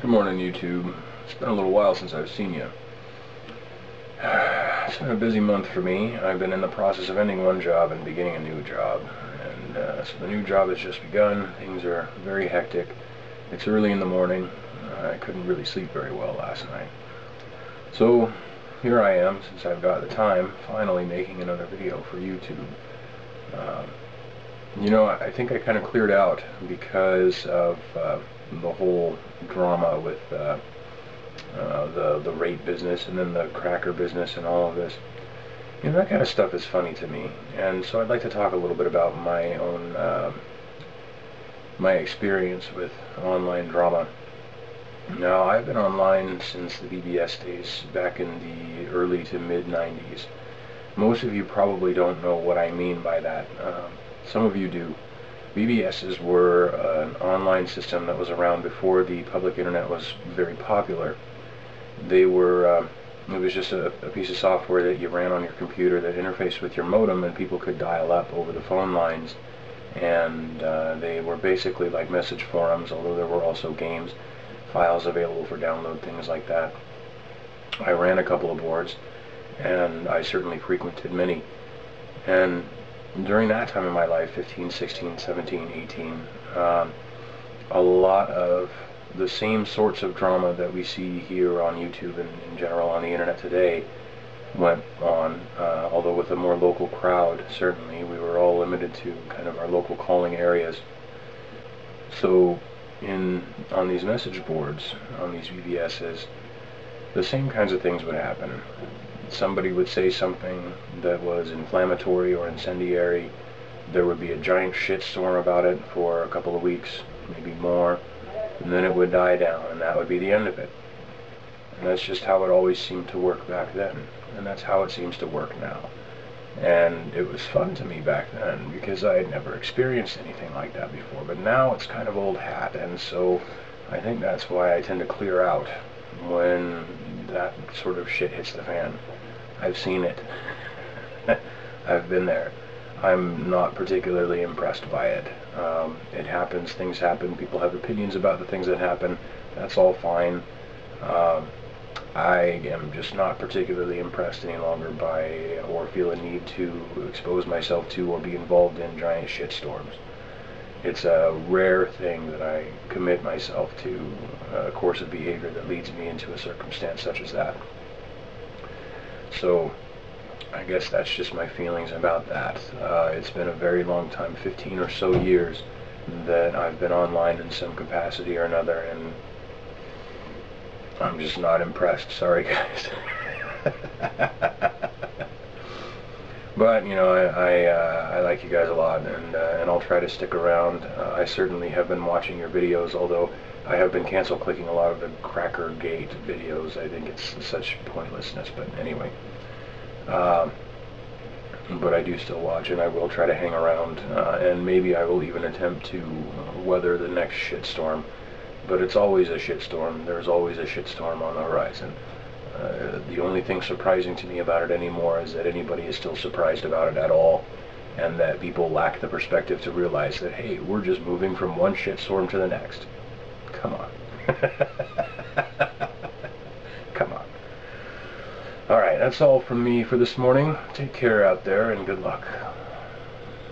Good morning, YouTube. It's been a little while since I've seen you. It's been a busy month for me. I've been in the process of ending one job and beginning a new job. And so the new job has just begun. Things are very hectic. It's early in the morning. I couldn't really sleep very well last night. So here I am, since I've got the time, finally making another video for YouTube. I think I kind of cleared out because of the whole drama with the rape business and then the cracker business and all of this. That kind of stuff is funny to me, and so I'd like to talk a little bit about my own my experience with online drama. Now, I've been online since the BBS days, back in the early to mid 90s. Most of you probably don't know what I mean by that. Some of you do. BBSs were an online system that was around before the public internet was very popular. They were, it was just a piece of software that you ran on your computer that interfaced with your modem, and people could dial up over the phone lines. And they were basically like message forums, although there were also games, files available for download, things like that. I ran a couple of boards, and I certainly frequented many. And during that time in my life, 15, 16, 17, 18, a lot of the same sorts of drama that we see here on YouTube and in general on the internet today went on, although with a more local crowd. Certainly we were all limited to kind of our local calling areas. So on these message boards, on these BBSs, the same kinds of things would happen. Somebody would say something that was inflammatory or incendiary. There would be a giant shitstorm about it for a couple of weeks, maybe more, and then it would die down, and that would be the end of it. And that's just how it always seemed to work back then, and that's how it seems to work now. And it was fun to me back then because I had never experienced anything like that before, but now it's kind of old hat, and so I think that's why I tend to clear out when that sort of shit hits the fan. I've seen it. I've been there. I'm not particularly impressed by it. It happens, things happen, people have opinions about the things that happen. That's all fine. I am just not particularly impressed any longer by, or feel a need to expose myself to or be involved in giant shitstorms. It's a rare thing that I commit myself to a course of behavior that leads me into a circumstance such as that. So I guess that's just my feelings about that. It's been a very long time, 15 or so years, that I've been online in some capacity or another, and I'm just not impressed. Sorry, guys. But I like you guys a lot, and I'll try to stick around. I certainly have been watching your videos, although I have been cancel clicking a lot of the Crackergate videos. I think it's such pointlessness, but anyway. But I do still watch, and I will try to hang around, and maybe I will even attempt to weather the next shitstorm. But it's always a shitstorm. There's always a shitstorm on the horizon. The only thing surprising to me about it anymore is that anybody is still surprised about it at all, and that people lack the perspective to realize that, hey, we're just moving from one shitstorm to the next. Come on. Come on. Alright, that's all from me for this morning. Take care out there, and good luck.